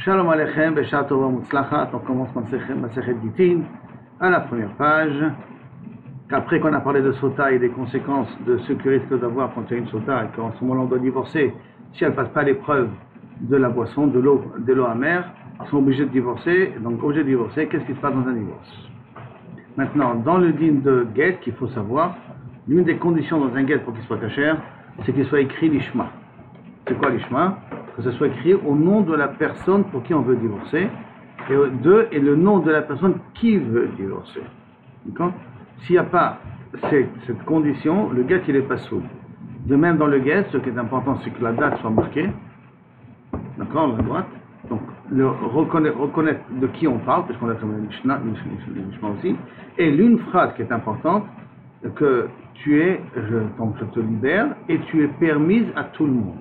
Shalom Aleichem, Besha Tova Mutzlachat. On commence Masechet Gitin à la première page. Après qu'on a parlé de sota et des conséquences de ce que risque d'avoir quand il y a une sota et qu'en ce moment on doit divorcer, si elle ne passe pas l'épreuve de la boisson, de l'eau amère, ils sont obligés de divorcer. Donc, obligés de divorcer, qu'est-ce qui se passe dans un divorce? Maintenant, dans le din de get, qu'il faut savoir, l'une des conditions dans un get pour qu'il soit kasher, c'est qu'il soit écrit l'ishma. C'est quoi l'ishma? Que ce soit écrit au nom de la personne pour qui on veut divorcer, et deux, et le nom de la personne qui veut divorcer. D'accord? S'il n'y a pas cette condition, le get il est pas sourd. De même dans le get, ce qui est important, c'est que la date soit marquée, d'accord, la droite. Donc, reconnaître de qui on parle, parce qu'on a comme le Mishnah aussi, et l'une phrase qui est importante, que donc je te libère, et tu es permise à tout le monde.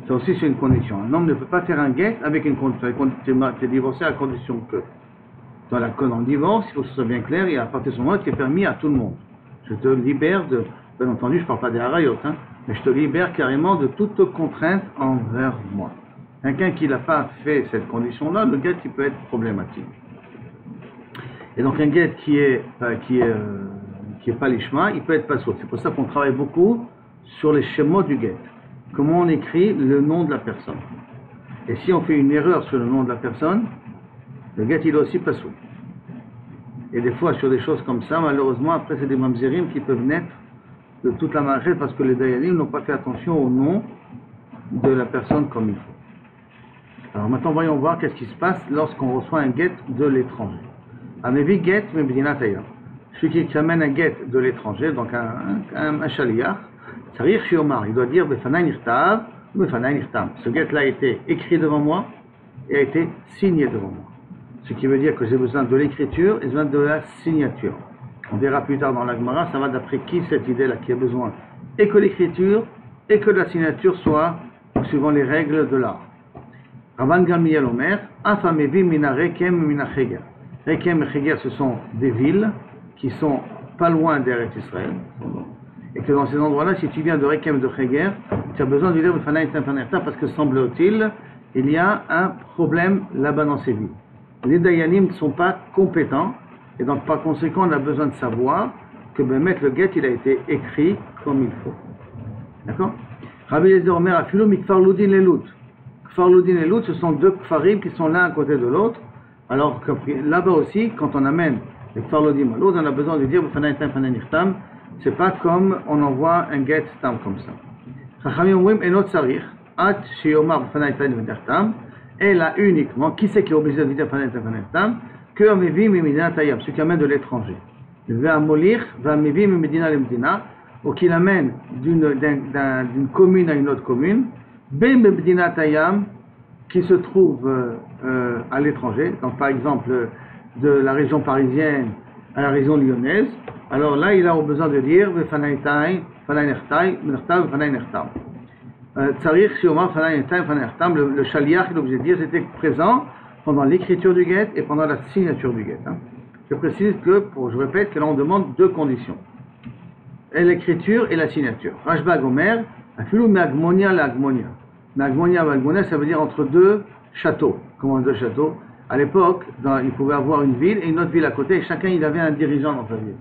Ça aussi c'est une condition. Un homme ne peut pas faire un get avec une condition. Tu es divorcé à condition que. Dans le divorce, il faut que ce soit bien clair, et à partir de ce moment-là, tu es permis à tout le monde. Je te libère de, bien entendu, je ne parle pas des harayot, mais je te libère carrément de toute contrainte envers moi. Quelqu'un qui n'a pas fait cette condition-là, le get il peut être problématique. Et donc un get qui est pas l'ishma, il peut être pas sourd. C'est pour ça qu'on travaille beaucoup sur les schémas du get. Comment on écrit le nom de la personne. Et si on fait une erreur sur le nom de la personne, le get il est aussi pas sourd. Et des fois sur des choses comme ça, malheureusement, après c'est des mamzerim qui peuvent naître de toute la marée parce que les dayanim n'ont pas fait attention au nom de la personne comme il faut. Alors maintenant voyons voir qu'est-ce qui se passe lorsqu'on reçoit un get de l'étranger. Amevi get mebdinataya. Celui qui amène un get de l'étranger, donc un shaliach, Sarich Shiomar, il doit dire Befanai Nirtav, Befanai Nirtam. Ce get-là a été écrit devant moi et a été signé devant moi. Ce qui veut dire que j'ai besoin de l'écriture et j'ai besoin de la signature. On verra plus tard dans la Gemara, ça va d'après qui cette idée-là qui a besoin et que l'écriture et que la signature soient suivant les règles de l'art. Rabban Gamliel Omer, Afamevi mina Rekem mina Cheger. Rekem et Cheger, ce sont des villes qui sont pas loin d'Eretz Israël. Et que dans ces endroits-là, si tu viens de Rekem de Cheger, tu as besoin de dire parce que semble-t-il, il y a un problème là-bas dans ces villes. Les dayanim ne sont pas compétents, et donc par conséquent, on a besoin de savoir que le get, il a été écrit comme il faut. D'accord? Rabbi Eliezer Omer Afilo mikfar Ludin et Lut. Kfar Ludin et Lut, ce sont deux kfarim qui sont l'un à côté de l'autre. Alors que là-bas aussi, quand on amène les kfar Ludin à l'autre, on a besoin de dire c'est pas comme on envoie un get stam comme ça. Chachamim omrim enot tzarich at sheyomar b'fanai tam. Et là uniquement, qui c'est qui est obligé de dire b'fanai tam que amevi mimedina tayam, celui qui amène de l'étranger. Ve'amolich ve'amevi mimedina lemedina, ou qui l'amène d'une commune à une autre commune, b'medina tayam, qui se trouve à l'étranger. Donc par exemple de la région parisienne à la région lyonnaise. Alors là, il a besoin de dire le shaliach, il est obligé de dire, c'était présent pendant l'écriture du get et pendant la signature du get. Je précise que, je répète, que là on demande deux conditions. Et l'écriture et la signature. Rashba Gomer, afilou me'agmonia l'agmonia. Me'agmonia, ça veut dire entre deux châteaux. Comment deux châteaux? À l'époque, il pouvait avoir une ville et une autre ville à côté, et chacun il avait un dirigeant dans sa ville.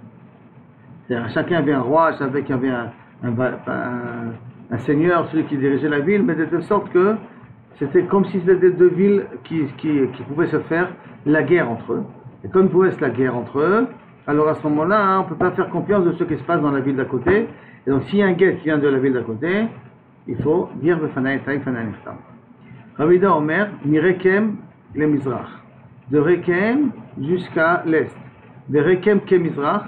C'est-à-dire, chacun avait un roi, je savais qu'il y avait un seigneur, celui qui dirigeait la ville, mais de telle sorte que c'était comme si c'était deux villes qui pouvaient se faire la guerre entre eux. Et comme ils pouvaient se la guerre entre eux, alors à ce moment-là, on ne peut pas faire confiance de ce qui se passe dans la ville d'à côté. Et donc, s'il y a un guet qui vient de la ville d'à côté, il faut dire Rabbi Omer, Mirekem le Mizrach. De Rekem jusqu'à l'est. De Rekem ke Mizrach.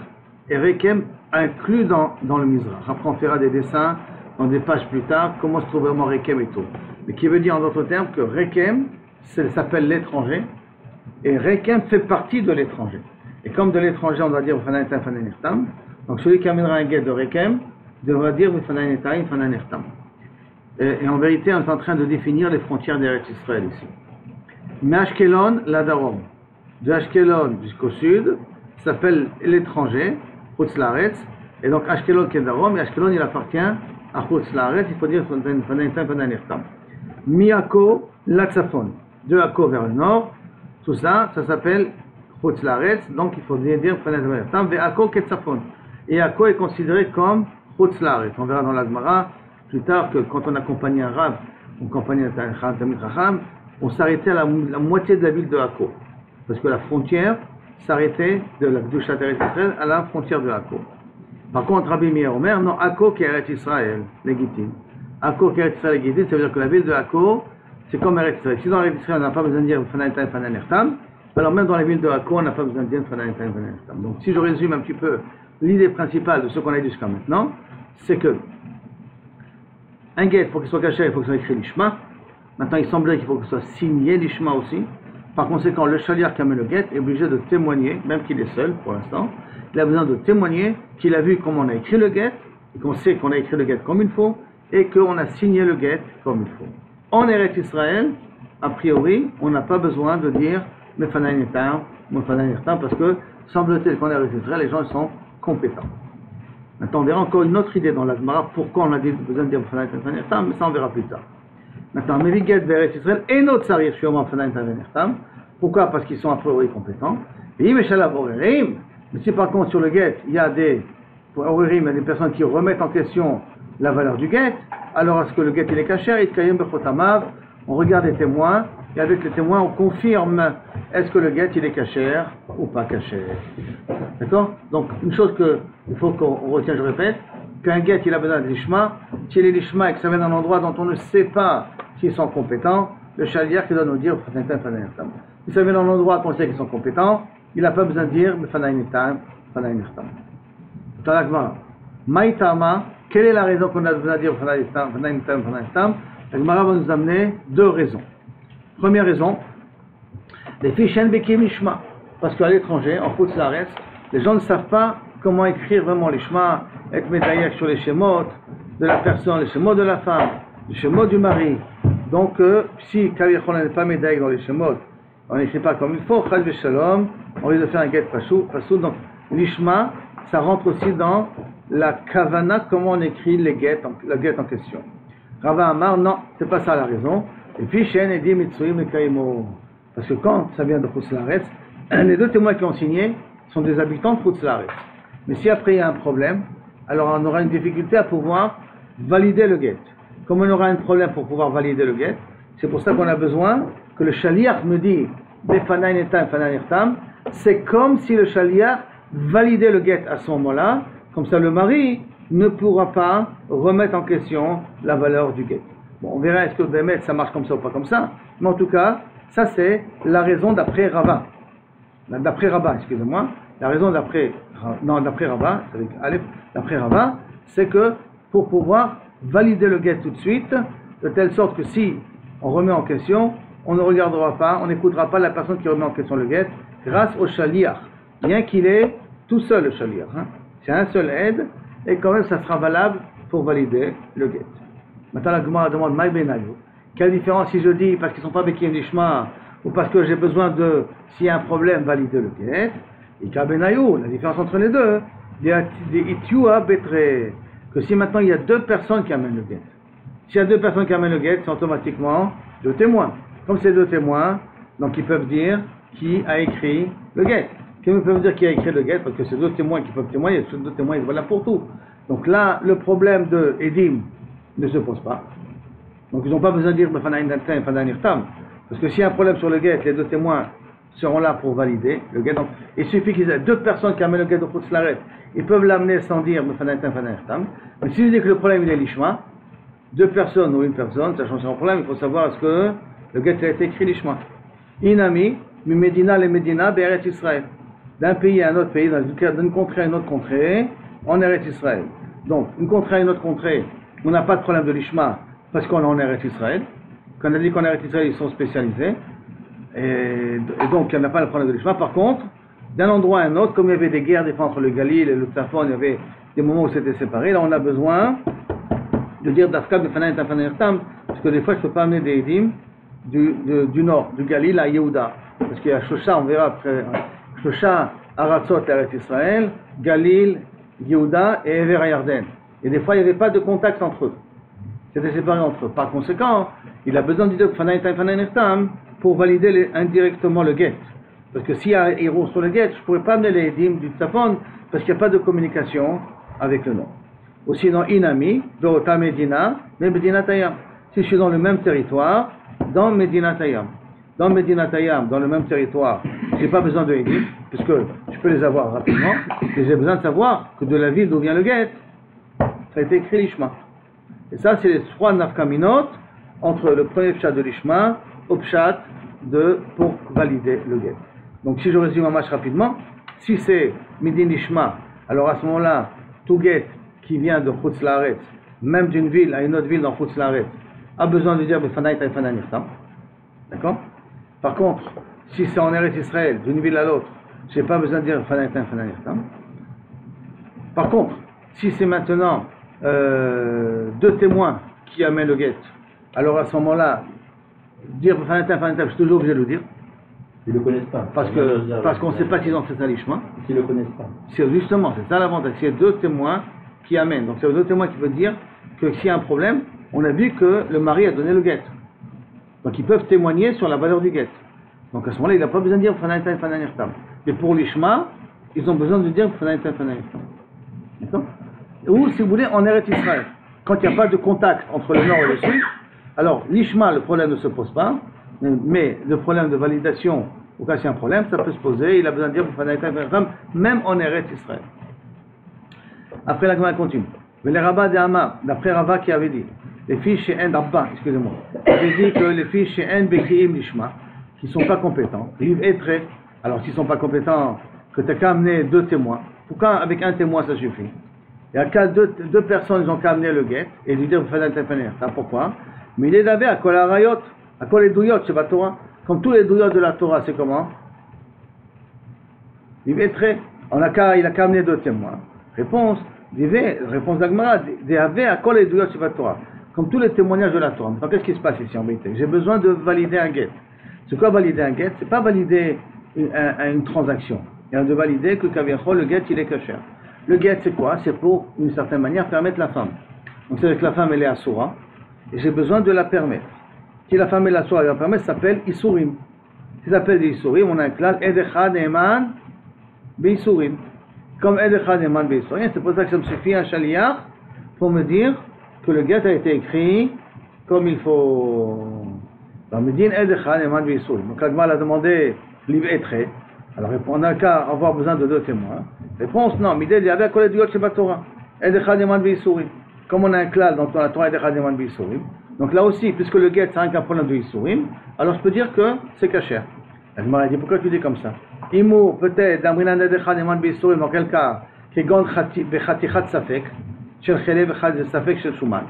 Et Rekem inclus dans le Mizrach. Après, on fera des dessins dans des pages plus tard, comment se trouve vraiment Rekem et tout. Mais qui veut dire en d'autres termes que Rekem, ça s'appelle l'étranger, et Rekem fait partie de l'étranger. Et comme de l'étranger, on doit dire donc celui qui amènera un guet de Rekem devra dire et en vérité, on est en train de définir les frontières d'Eretz Israël ici. Mais Ashkelon, la Darom. De Ashkelon jusqu'au sud, s'appelle l'étranger, Chutz Laaretz, et donc Ashkelon qui est Darom, et Ashkelon il appartient à Chutz Laaretz, il faut dire Miyako, la Tzafon. de Akko vers le nord, tout ça, ça s'appelle Chutz Laaretz, donc il faut dire Fanayim Tav Ve Akko Ketzafon. Et Akko est considéré comme Chutz Laaretz. On verra dans la Gemara plus tard que quand on accompagnait un Rav, on accompagnait un Talmid Chacham, on s'arrêtait à la moitié de la ville de Akko. Parce que la frontière s'arrêtait de la Kedushat Eretz Israël à la frontière de Akko. Par contre, Rabbi Meir Omer, non, Akko qui est Eretz Israël, légitime. Akko qui est Eretz Israël légitime, ça veut dire que la ville de Akko, c'est comme Eretz Israël. Si dans Eretz Israël, on n'a pas besoin de dire Fanayim Tav Fanayim Ertam, alors même dans la ville de Akko, on n'a pas besoin de dire Fanayim Tav Fanayim Ertam. Donc si je résume un petit peu l'idée principale de ce qu'on a dit jusqu'à maintenant, c'est que un guet, pour qu'il soit caché, il faut que soit écrit l'ishma. Maintenant, il semblerait qu'il faut que ce soit signé l'ishma aussi. Par conséquent, le shaliach qui amène le guet est obligé de témoigner, même qu'il est seul pour l'instant, il a besoin de témoigner qu'il a vu comment on a écrit le guet, et qu'on sait qu'on a écrit le guet comme il faut, et qu'on a signé le guet comme il faut. En Eretz Israël, a priori, on n'a pas besoin de dire Mefanayim Tav, Mefanayim Ertam, parce que semble-t-il qu'en Eretz Israël, les gens sont compétents. Maintenant, on verra encore une autre idée dans la Gemara, pourquoi on a besoin de dire Mefanayim Tav, Mefanayim Ertam, mais ça on verra plus tard. Maintenant, Meviget vers Eretz Israël et notre Sarir Shiyom Mefanayim Tav Ertam. Pourquoi? Parce qu'ils sont a priori compétents. Et mais si par contre sur le guet, il y a des Orerim, il y a des personnes qui remettent en question la valeur du guet, alors est-ce que le guet il est caché? On regarde les témoins, et avec les témoins, on confirme est-ce que le guet il est caché ou pas caché. D'accord? Donc, une chose qu'il faut qu'on retienne, je répète, qu'un guet il a besoin de l'ishma, si il est l'ishma et que ça vient d'un endroit dont on ne sait pas s'ils sont compétents, le shaliach qui doit nous dire si ça vient d'un endroit qu'on sait qu'ils sont compétents, il n'a pas besoin de dire Fanayim Tav, Fanayim Ertam. Dans la Gemara, Maïtama, quelle est la raison qu'on a besoin de dire Fanayim Tav, Fanayim Ertam? La Gemara va nous amener deux raisons. Première raison, les fichen bekim l'ishma, parce qu'à l'étranger, en Chutz Laaretz, les gens ne savent pas comment écrire vraiment l'ishma, être médaillé sur les shemot de la personne, les shemot de la femme, les shemot du mari. Donc, si Kavichon n'est pas médaillé dans les shemot, on n'écrit pas comme il faut, Chad Veshalom, on risque de faire un get passou. Donc, l'ishma, ça rentre aussi dans la kavana, comment on écrit le get en question. Rava Amar, non, c'est pas ça la raison. Et puis, Shen et dit Mitsuim et Kaimo. Parce que quand ça vient de Chutz Laaretz, les deux témoins qui ont signé sont des habitants de Chutz Laaretz. Mais si après il y a un problème, alors on aura une difficulté à pouvoir valider le get. Comme on aura un problème pour pouvoir valider le get, c'est pour ça qu'on a besoin que le shaliach me dit Befanayim Tav, Fanayim Ertam. C'est comme si le shaliach validait le get à ce moment-là, comme ça le mari ne pourra pas remettre en question la valeur du get. Bon, on verra est-ce que Bémet ça marche comme ça ou pas comme ça, mais en tout cas, ça c'est la raison d'après Rava. D'après Rava, excusez-moi, la raison d'après Rava, d'après Rava, c'est que pour pouvoir valider le get tout de suite, de telle sorte que si on remet en question, on ne regardera pas, on n'écoutera pas la personne qui remet en question le get, grâce au shaliach, bien qu'il est tout seul le shaliach. C'est un seul aide, et quand même ça sera valable pour valider le get. Maintenant la Gemara demande Maï Benayo. Quelle différence si je dis parce qu'ils ne sont pas Bekim Lishma ou parce que j'ai besoin de, s'il y a un problème, valider le get. Et Benayo, la différence entre les deux, que si maintenant il y a deux personnes qui amènent le get. S'il y a deux personnes qui amènent le get, c'est automatiquement deux témoins. Comme c'est deux témoins, donc ils peuvent dire qui a écrit le get. Ils peuvent dire qui a écrit le get parce que c'est deux témoins qui peuvent témoigner, ces deux témoins ils sont là pour tout. Donc là, le problème de Edim ne se pose pas. Donc ils n'ont pas besoin de dire Fanayim Tav, Fanayim Ertam. Parce que s'il y a un problème sur le get, les deux témoins seront là pour valider le get. Donc, il suffit qu'ils aient deux personnes qui amènent le get au Chutz Laaretz. Ils peuvent l'amener sans dire Fanayim Tav, Fanayim Ertam. Mais si je dis que le problème il est l'ishma, deux personnes ou une personne, ça change son problème, il faut savoir est-ce que le get a été écrit l'ishma. Inami, mi Medina le Medina, Be'eretz Israël. D'un pays à un autre pays, d'une contrée à une autre contrée, en Eretz Israël. Donc, une contrée à une autre contrée, on n'a pas de problème de l'ishma parce qu'on est en Eretz Israël. Quand on a dit qu'en Eretz Israël, ils sont spécialisés. Et donc, il n'y a pas le problème de l'ishma. Par contre, d'un endroit à un autre, comme il y avait des guerres des fois entre le Galil et le Tzafon, il y avait des moments où c'était séparé. Là, on a besoin de dire Dafka de Fanayim Tav, Fanayim Ertam, parce que des fois, je ne peux pas amener des Edim du nord, du Galil à Yehuda. Parce qu'il y a Shosha, on verra après. Shosha, Aratzot, Eretz Israël, Galil, Yehuda et Ever Yarden. Et des fois, il n'y avait pas de contact entre eux. C'était séparé entre eux. Par conséquent, il a besoin de dire Fanayim Tav, Fanayim Ertam pour valider indirectement le get. Parce que s'il y a un héros sur le get, je ne pourrais pas amener les edim du tzafon parce qu'il n'y a pas de communication avec le nom. Ou sinon, inami, be'ota medina, mais medina tayam. Si je suis dans le même territoire, dans Medina Tayam. Dans Medina Tayam, dans le même territoire, je n'ai pas besoin de edim, puisque je peux les avoir rapidement, mais j'ai besoin de savoir que de la ville d'où vient le get, ça a été écrit l'ishma. Et ça, c'est les trois nafkaminot entre le premier pshat de l'ishma au pshat pour valider le get. Donc si je résume un match rapidement, si c'est midin ishma, alors à ce moment-là, tout get qui vient de Chutz Laaretz, même d'une ville à une autre ville dans Chutz Laaretz, a besoin de dire Befanai Taïfana Nirtam. D'accord? Par contre, si c'est en Eretz Israël, d'une ville à l'autre, je n'ai pas besoin de dire Befanai Taïfana Nirtam. Par contre, si c'est maintenant deux témoins qui amènent le get, alors à ce moment-là, dire Befanai Taïfana Nirtam, je suis toujours obligé de le dire. Ils ne le connaissent pas. Parce qu'on ne sait pas s'ils ont fait ça l'ishma. Ils ne le connaissent pas. Justement, c'est ça l'avantage. C'est deux témoins qui amènent. Donc c'est deux témoins qui veulent dire que s'il y a un problème, on a vu que le mari a donné le get. Donc ils peuvent témoigner sur la valeur du get. Donc à ce moment-là, il n'a pas besoin de dire Fanayta Fananirtam. Mais pour l'ishma, ils ont besoin de dire Fanayta Fananirtam. D'accord? Ou si vous voulez, en Eretz Israël, quand il n'y a pas de contact entre le nord et le sud, alors l'ishma, le problème ne se pose pas. Mais le problème de validation, au cas s'il y a un problème, ça peut se poser, il a besoin de dire même en Eretz Israël. Après la Gemara continue. Les rabbins de Hama, d'après Rava qui avait dit, les filles chez En Abba, excusez-moi, avait dit que les filles chez En Bekiim Lishma, qui ne sont pas compétents, ils être, alors s'ils ne sont pas compétents, que tu n'as qu'à amener deux témoins, pourquoi avec un témoin ça suffit? Il y a qu'à deux personnes, ils ont qu'à amener le guet et lui dire, vous faites un pourquoi? Mais il est d'abord à Kol Harayot, à quoi les douillottes, c'est la Torah? Comme tous les douillottes de la Torah, c'est comment? Il est très. Il a qu'à amener deux témoins. Réponse d'Agmara, à quoi les douillottes, c'est la Torah? Comme tous les témoignages de la Torah. Donc qu'est-ce qui se passe ici en vérité? J'ai besoin de valider un get. C'est quoi valider un get? C'est pas valider une transaction. Il y a de valider que Kaviachol, le get, il est kasher. Le get, c'est quoi? C'est pour, d'une certaine manière, permettre la femme. Donc c'est que la femme, elle est assoura, et j'ai besoin de la permettre. Si la femme est la sourate, elle va permettre, ça s'appelle Isurim. Ça s'appelle des Isurim, on a un classe Edechad Eman Beisurim. Comme Edechad Eman Beisurim, c'est pour ça que ça me suffit un chaliach pour me dire que le get a été écrit comme il faut. Dans Medine Edechad Eman Beisurim. Donc l'Agma a demandé Liv Etre. Alors on n'a qu'à avoir besoin de deux témoins. Réponse non, Midé il y avait à coller du Yot Sheba Torah. Edechad Eman Beisurim. Comme on a un classe dans la Torah Edechad Eman Beisurim. Donc là aussi, puisque le get, c'est un problème de Isurim, alors je peux dire que c'est kasher. Elle m'a dit, pourquoi tu dis comme ça? Imour, peut-être, d'Amrinan Edechad Eman Beisurim, dans quel cas? Qui gond Bechatichat Safek, Shel Chelev Echad Safek Shel Souman.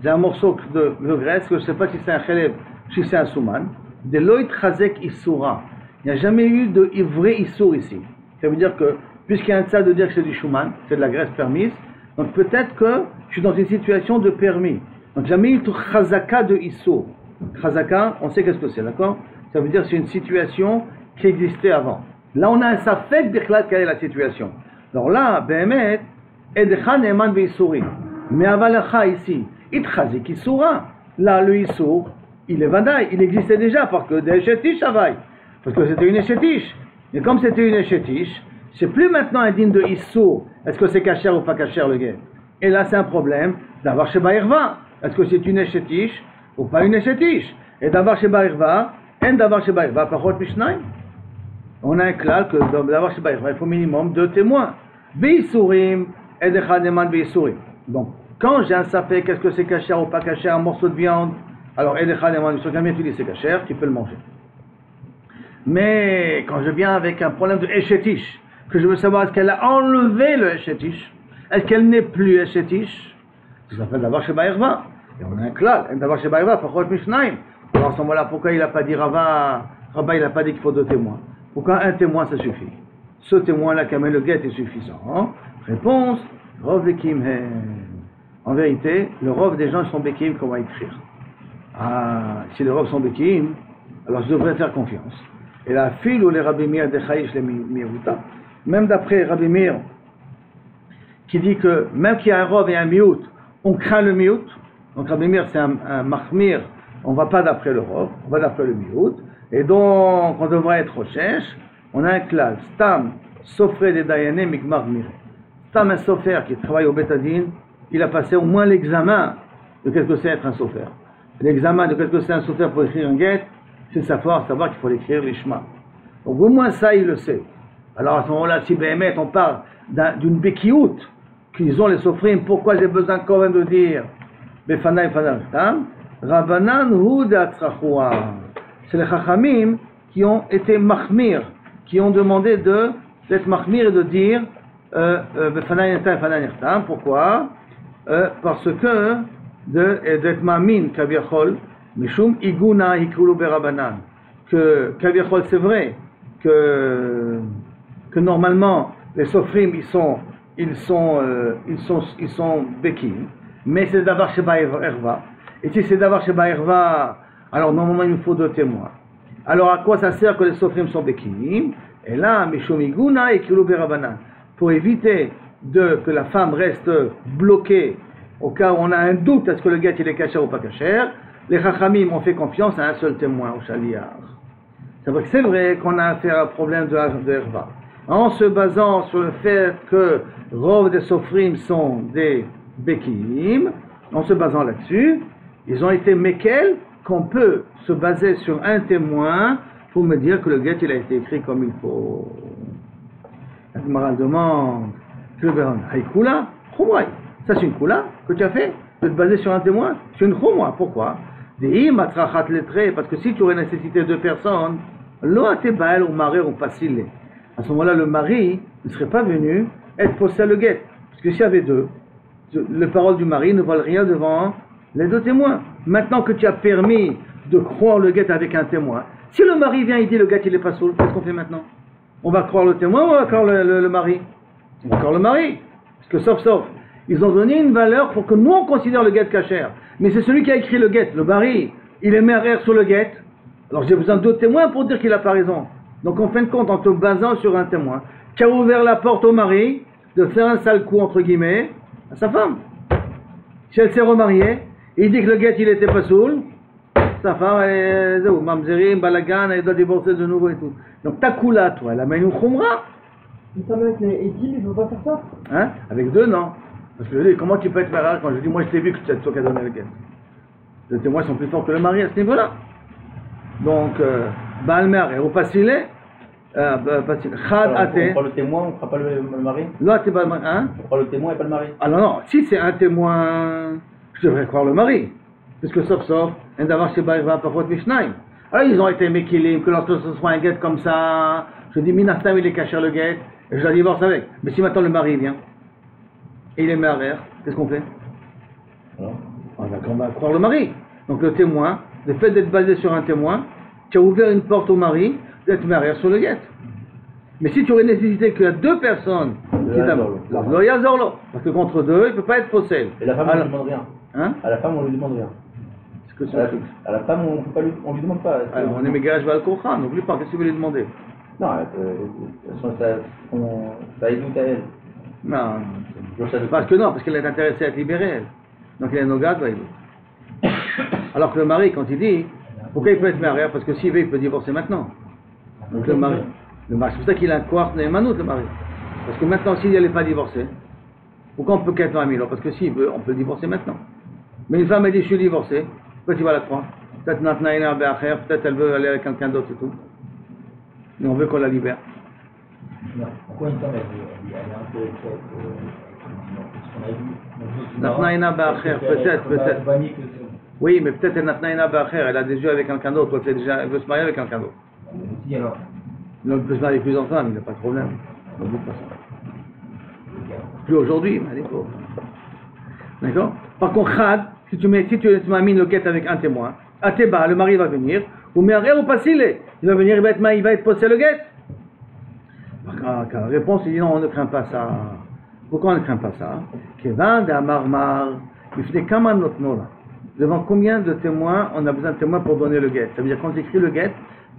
C'est un morceau de graisse, que je ne sais pas si c'est un Chelev, si c'est un Souman. De Loït Chazek Isura. Il n'y a jamais eu de vrai Issour ici. Ça veut dire que, puisqu'il y a un tzad de dire que c'est du Souman, c'est de la graisse permise, donc peut-être que je suis dans une situation de permis. Donc jamais eu de chazaka de Issour. Chazaka, on sait qu'est-ce que c'est, d'accord? Ça veut dire que c'est une situation qui existait avant. Là, on a un safek bichlal, quelle est la situation. Alors là, Behemet, Edcha Ne'eman Be'Issurim. Mais avalacha ici, Itchazik Issura. Là, le Issour, il est vadaï, il existait déjà, parce que des échetish avaï. Parce que c'était une échetish. Mais comme c'était une échetish, c'est plus maintenant un digne de Issour. Est-ce que c'est kasher ou pas kasher le guet? Et là, c'est un problème d'avoir chez Baïrva. Est-ce que c'est une échetish ou pas une échetish? Et d'avoir chez Baïrva, et d'avoir chez Baïrva, par contre, Mishnah. On a un clal que d'avoir chez Baïrva, il faut minimum deux témoins. Beisurim et de Chademan Beisurim. Donc, quand j'ai un sapé, qu'est-ce que c'est kasher ou pas kasher, un morceau de viande? Alors, et de Chademan Beisurim, tu dis c'est kasher, tu peux le manger. Mais quand je viens avec un problème de échetish, que je veux savoir est-ce qu'elle a enlevé le échetish, est-ce qu'elle n'est plus échetish? Ça s'appelle d'avoir chez Baïrva. Et on a un clal, d'avoir chez Baïrva, par contre, Mishnah. Alors, à ce moment-là, pourquoi il n'a pas dit Rava, il n'a pas dit qu'il faut deux témoins? Pourquoi un témoin, ça suffit? Ce témoin-là qui amène le guet est suffisant. Hein? Réponse, Rov Bekim. En vérité, le Rov des gens sont Bekim, qu'on va écrire. Ah, si les Rov sont Bekim, alors je devrais faire confiance. Et la file où les Rabbi Meir de Chaïch les Miruta, même d'après Rabbi Meir, qui dit que même qu'il y a un Rov et un Miout, on craint le Miout. Donc Rabbi Meir, c'est un Mahmir on ne va pas d'après le Rov, on va d'après le Miout, et donc on devrait être recherche. On a un classe, Stam, Sofre de Dayané, Mikmar Mire. Stam, un Sofer qui travaille au Betadine, il a passé au moins l'examen de qu'est-ce que c'est être un Sofer. L'examen de qu'est-ce que c'est un Sofer pour écrire un guet, c'est savoir qu'il faut l'écrire l'Ishma. Donc au moins ça, il le sait. Alors à ce moment-là, si Béhémet, on parle d'une Bekiout, qu'ils ont les Sofrim, pourquoi j'ai besoin quand même de dire Befana et Fanam, Rabbanan Hud Atzrachua. C'est les Chachamim qui ont été mahmir, qui ont demandé d'être mahmir et de dire Befana et Fanam. Pourquoi? Parce que d'être mamin Kaviachol, Mishum Iguna Hikulu Berabanan. Que Kaviachol, c'est vrai que normalement les Sofrim ils sont Bekim, mais c'est d'abord Sheba Erva. Et si c'est d'abord Sheba Erva, alors normalement il nous faut 2 témoins. Alors à quoi ça sert que les Sofrim sont Bekim? Et là, Mishum Iguna et Kilu Berabanan, pour éviter que la femme reste bloquée au cas où on a un doute est-ce que le guet il est caché ou pas caché, les Chachamim ont fait confiance à un seul témoin, au Shaliar. C'est vrai qu'on a affaire à un problème de Erva. En se basant sur le fait que Rov des Sofrim sont des Bekim, en se basant là-dessus, ils ont été Mekel, qu'on peut se baser sur un témoin pour me dire que le guet il a été écrit comme il faut. La Gemara demande, Haïkoula, Khumraï. Ça c'est une Koula que tu as fait, de te baser sur un témoin. C'est une Khumra, pourquoi? Parce que si tu aurais nécessité 2 personnes, l'eau a été baal ou maré ou passile. À ce moment-là, le mari ne serait pas venu être posé le guet. Parce que s'il y avait 2, les paroles du mari ne valent rien devant les 2 témoins. Maintenant que tu as permis de croire le guet avec un témoin, si le mari vient et dit le guet il est pas saoul, qu'est-ce qu'on fait maintenant? On va croire le témoin ou on va croire le mari? On va croire le mari. Parce que sauf, ils ont donné une valeur pour que nous on considère le guet cachère. Mais c'est celui qui a écrit le guet, le mari, il est merère sur le guet. Alors j'ai besoin d'2 témoins pour dire qu'il n'a pas raison. Donc en fin de compte, en te basant sur un témoin, qui a ouvert la porte au mari de faire un sale coup entre guillemets à sa femme. Si elle s'est remariée, il dit que le guet il était pas saoul, sa femme elle est mamzerim, balagan, elle doit divorcer de nouveau et tout. Donc ta koula, toi, elle amène une khumra. Mais ça avec les équipes, il ne veut pas faire ça? Hein? Avec 2, non. Parce que je dis, comment tu peux être merah quand je dis, moi je t'ai vu que c'est toi qui as donné le guet. Les témoins sont plus forts que le mari à ce niveau-là. Donc, Balmer et au Passile, Chad Até. On prend le témoin, on ne fera pas le mari? Là, tu vas. Hein? On prend le témoin et pas le mari? Ah non, si c'est un témoin, je devrais croire le mari. Parce que sauf, un d'avoir chez Baïva, parfois Mishnaim. Alors, ils ont été méquilim, que lorsque ce soit un guet comme ça, je dis, Minastam, il est caché le guet, et je la divorce avec. Mais si maintenant le mari vient, et il est merveilleux, qu'est-ce qu'on fait? On va croire le mari. Donc le témoin, le fait d'être basé sur un témoin, tu as ouvert une porte au mari d'être merveilleux sur le guet. Mais si tu aurais nécessité qu'il y a 2 personnes qui t'amènent, parce que contre 2, il ne peut pas être possède. Et la femme, on ne lui demande rien. Hein? À la femme, on ne lui demande rien. À la femme, on ne lui demande pas. Alors, on est mégarage Valkocha, n'oublie pas, qu'est-ce que tu veux lui demander? Non, ça édoute à elle. Non, parce qu'elle est intéressée à être libérée, elle. Donc il est nogat, alors que le mari, quand il dit, pourquoi il peut être marié? Parce que s'il veut, il peut divorcer maintenant. Donc le mari, c'est pour ça qu'il a un quart Ne'emanut, le mari. Parce que maintenant, s'il n'allait pas divorcer, pourquoi on peut qu'être un milo? Parce que s'il veut, on peut le divorcer maintenant. Mais une femme, elle dit, je suis divorcée, pourquoi tu vas la croire? Peut-être Natnaïna Be'acher, peut-être elle veut aller avec quelqu'un d'autre et tout. Mais on veut qu'on la libère. Non, pourquoi une femme, elle est intéressée Natnaïna Be'acher, peut-être. Oui, mais peut-être Natnaïna Be'acher, elle a des yeux avec quelqu'un d'autre, elle veut se marier avec quelqu'un d'autre. Si alors. Donc, il peut se marier avec plusieurs femmes, il n'y a pas de problème. On ne dit pas ça. Plus aujourd'hui, mais allez, pauvre. D'accord? Par contre, Khad, si tu m'amines le quête avec un témoin, Ateba, le mari va venir, ou Me'arer ou Passile, il va venir, il va être posé le guet. La réponse, il dit non, on ne craint pas ça. Pourquoi on ne craint pas ça? Devant combien de témoins on a besoin de témoins pour donner le guet? Ça veut dire quand j'écris le guet,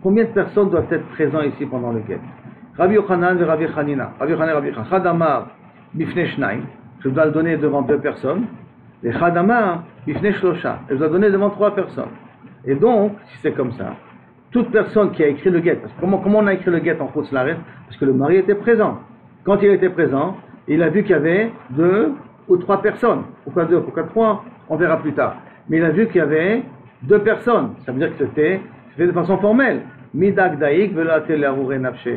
combien de personnes doivent être présentes ici pendant le guet? Rabbi Yochanan et Rabbi Hanina. Rabbi Yochanan et Rabbi Hanina. Chadamar bifnei shnaim. Je dois le donner devant 2 personnes. Et Chadamar bifnei shlosha. Je dois le donner devant 3 personnes. Et donc, si c'est comme ça, toute personne qui a écrit le guet, parce que comment on a écrit le guet en Chutz Laaretz? Parce que le mari était présent. Quand il était présent, il a vu qu'il y avait 2 ou 3 personnes. Pourquoi 2, pourquoi 3? On verra plus tard. Mais il a vu qu'il y avait 2 personnes. Ça veut dire que c'était fait de façon formelle. Midak daik velatele arure nafshe.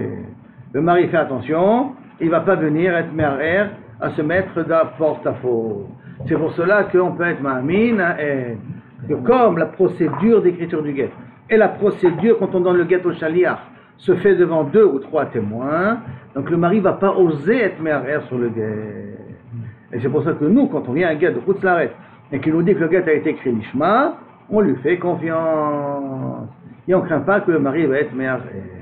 Le mari fait attention, il ne va pas venir être me'arer à se mettre d'un porte-à-faux. C'est pour cela qu'on peut être ma'amin et que comme la procédure d'écriture du guet et la procédure quand on donne le guet au shaliach se fait devant 2 ou 3 témoins, donc le mari ne va pas oser être me'arer sur le guet. Et c'est pour ça que nous, quand on vient à un guet de Chutz Laaretz et qu'il nous dit que le guet a été écrit lishma, on lui fait confiance. Et on ne craint pas que le mari va être me'arer.